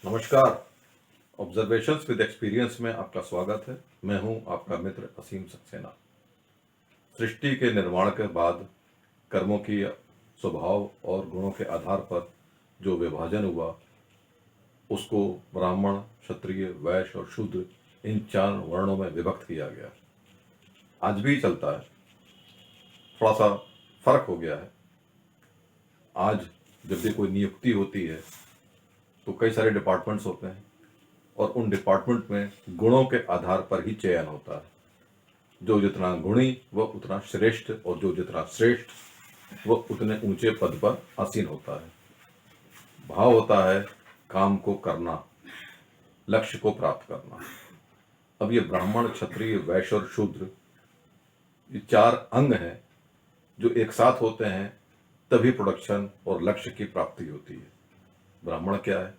नमस्कार। Observations with experience में आपका स्वागत है। मैं हूं आपका मित्र असीम सक्सेना। सृष्टि के निर्माण के बाद कर्मों की स्वभाव और गुणों के आधार पर जो विभाजन हुआ उसको ब्राह्मण, क्षत्रिय, वैश्य और शूद्र इन 4 वर्णों में विभक्त किया गया। आज भी चलता है, थोड़ा सा फर्क हो गया है। आज जब भी कोई नियुक्ति होती है तो कई सारे डिपार्टमेंट्स होते हैं और उन डिपार्टमेंट में गुणों के आधार पर ही चयन होता है। जो जितना गुणी वह उतना श्रेष्ठ और जो जितना श्रेष्ठ वह उतने ऊंचे पद पर आसीन होता है। भाव होता है काम को करना, लक्ष्य को प्राप्त करना। अब ये ब्राह्मण, क्षत्रिय, वैश्य और शूद्र ये 4 अंग हैं जो एक साथ होते हैं तभी प्रोडक्शन और लक्ष्य की प्राप्ति होती है। ब्राह्मण क्या है?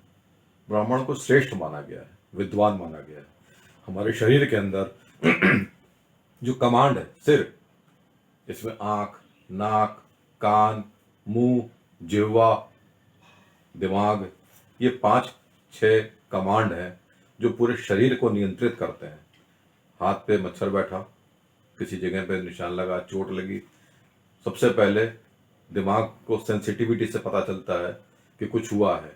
ब्राह्मण को श्रेष्ठ माना गया है, विद्वान माना गया है। हमारे शरीर के अंदर जो कमांड है, सिर, इसमें आंख, नाक, कान, मुंह, जिह्वा, दिमाग, ये 5-6 कमांड हैं जो पूरे शरीर को नियंत्रित करते हैं। हाथ पे मच्छर बैठा, किसी जगह पे निशान लगा, चोट लगी, सबसे पहले दिमाग को सेंसिटिविटी से पता चलता है कि कुछ हुआ है।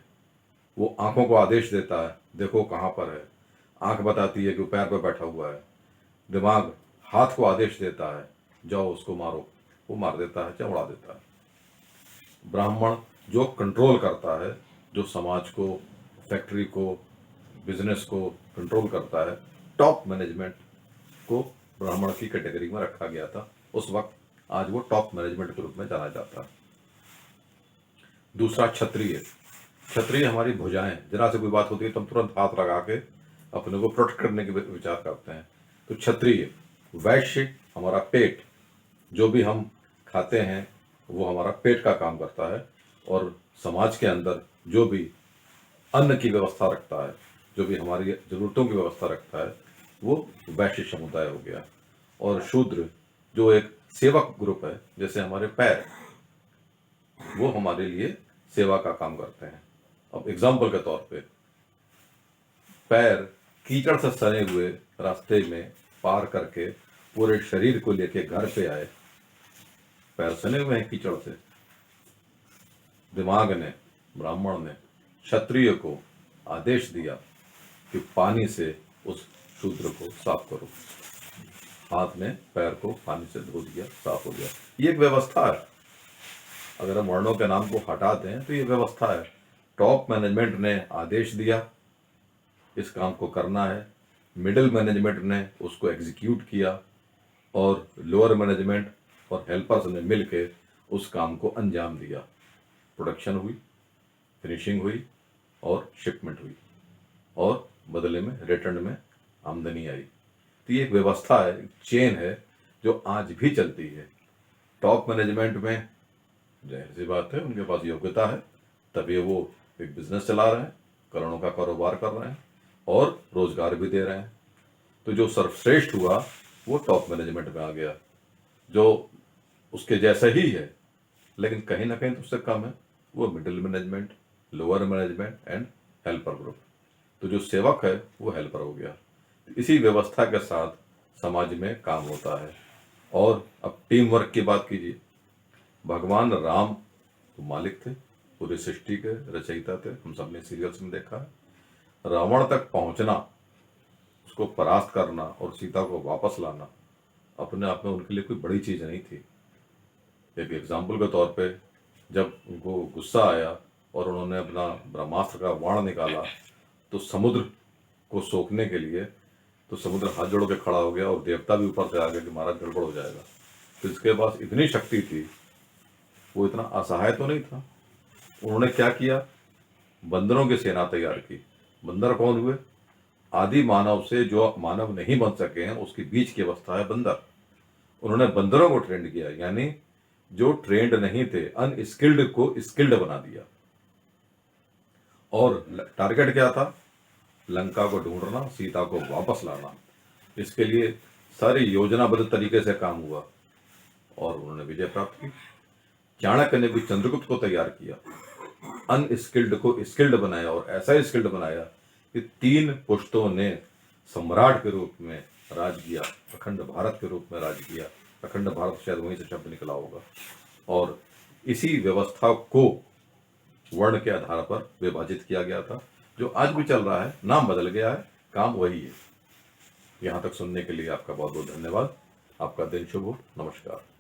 वो आंखों को आदेश देता है, देखो कहाँ पर है। आंख बताती है कि वो पैर पर बैठा हुआ है। दिमाग हाथ को आदेश देता है, जाओ उसको मारो। वो मार देता है, चाहे उड़ा देता है। ब्राह्मण जो कंट्रोल करता है, जो समाज को, फैक्ट्री को, बिजनेस को कंट्रोल करता है। टॉप मैनेजमेंट को ब्राह्मण की कैटेगरी में रखा गया था उस वक्त। आज वो टॉप मैनेजमेंट के रूप में जाना जाता है। दूसरा क्षत्रिय। क्षत्रिय हमारी भुजाएं, जरा से कोई बात होती है तो हम तुरंत हाथ लगा के अपने को प्रोटेक्ट करने के विचार करते हैं, तो क्षत्रिय। वैश्य हमारा पेट, जो भी हम खाते हैं वो हमारा पेट का काम करता है और समाज के अंदर जो भी अन्न की व्यवस्था रखता है, जो भी हमारी जरूरतों की व्यवस्था रखता है, वो वैश्य समुदाय हो गया। और शूद्र जो एक सेवक ग्रुप है, जैसे हमारे पैर, वो हमारे लिए सेवा का काम करते हैं। अब एग्जाम्पल के तौर पे, पैर कीचड़ से सने हुए रास्ते में पार करके पूरे शरीर को लेके घर पे आए, पैर सने हुए हैं कीचड़ से। दिमाग ने, ब्राह्मण ने क्षत्रिय को आदेश दिया कि पानी से उस शूद्र को साफ करो। हाथ ने पैर को पानी से धो दिया, साफ हो गया। ये एक व्यवस्था है। अगर हम वर्णों के नाम को हटा दें तो ये व्यवस्था है। टॉप मैनेजमेंट ने आदेश दिया, इस काम को करना है। मिडिल मैनेजमेंट ने उसको एग्जीक्यूट किया और लोअर मैनेजमेंट और हेल्पर्स ने मिलके उस काम को अंजाम दिया। प्रोडक्शन हुई, फिनिशिंग हुई और शिपमेंट हुई और बदले में रिटर्न में आमदनी आई। तो ये एक व्यवस्था है, चेन है जो आज भी चलती है। टॉप मैनेजमेंट में जाहिर सी बात है उनके पास योग्यता है, तभी वो एक बिजनेस चला रहे हैं, करोड़ों का कारोबार कर रहे हैं और रोजगार भी दे रहे हैं। तो जो सर्वश्रेष्ठ हुआ वो टॉप मैनेजमेंट में आ गया। जो उसके जैसा ही है लेकिन कहीं ना कहीं तो उससे कम है, वो middle management, lower management and helper group. तो जो सेवक है वो हेल्पर हो गया। इसी व्यवस्था के साथ समाज में काम होता है। और अब टीम वर्क की बात कीजिए। भगवान राम तो मालिक थे, पूरी सृष्टि के रचयिता थे, हम सब ने सीरियल्स में देखा है। रावण तक पहुंचना, उसको परास्त करना और सीता को वापस लाना अपने आप में उनके लिए कोई बड़ी चीज नहीं थी। एक एग्जाम्पल के तौर पे, जब उनको गुस्सा आया और उन्होंने अपना ब्रह्मास्त्र का बाण निकाला तो समुद्र को सोखने के लिए तो समुद्र हाथ जोड़ के खड़ा हो गया और देवता भी ऊपर से आ गए कि महाराज गड़बड़ हो जाएगा। तो इसके पास इतनी शक्ति थी, वो इतना असहाय तो नहीं था। उन्होंने क्या किया? बंदरों की सेना तैयार की। बंदर कौन हुए? आदि मानव से जो मानव नहीं बन सके हैं उसके बीच की अवस्था है बंदर। उन्होंने बंदरों को ट्रेंड किया, यानी जो ट्रेंड नहीं थे, अनस्किल्ड को स्किल्ड बना दिया। और टारगेट क्या था? लंका को ढूंढना, सीता को वापस लाना। इसके लिए सारी योजनाबद्ध तरीके से काम हुआ और उन्होंने विजय प्राप्त की। चाणक्य ने भी चंद्रगुप्त को तैयार किया अनस्किल्ड को स्किल्ड बनाया और ऐसा स्किल्ड बनाया कि 3 पुश्तों ने सम्राट के रूप में राज किया, अखंड भारत के रूप में राज किया। अखंड भारत शायद वहीं से शब्द निकला होगा। और इसी व्यवस्था को वर्ण के आधार पर विभाजित किया गया था, जो आज भी चल रहा है, नाम बदल गया है, काम वही है। यहाँ तक सुनने के लिए आपका बहुत बहुत धन्यवाद। आपका दिन शुभ हो। नमस्कार।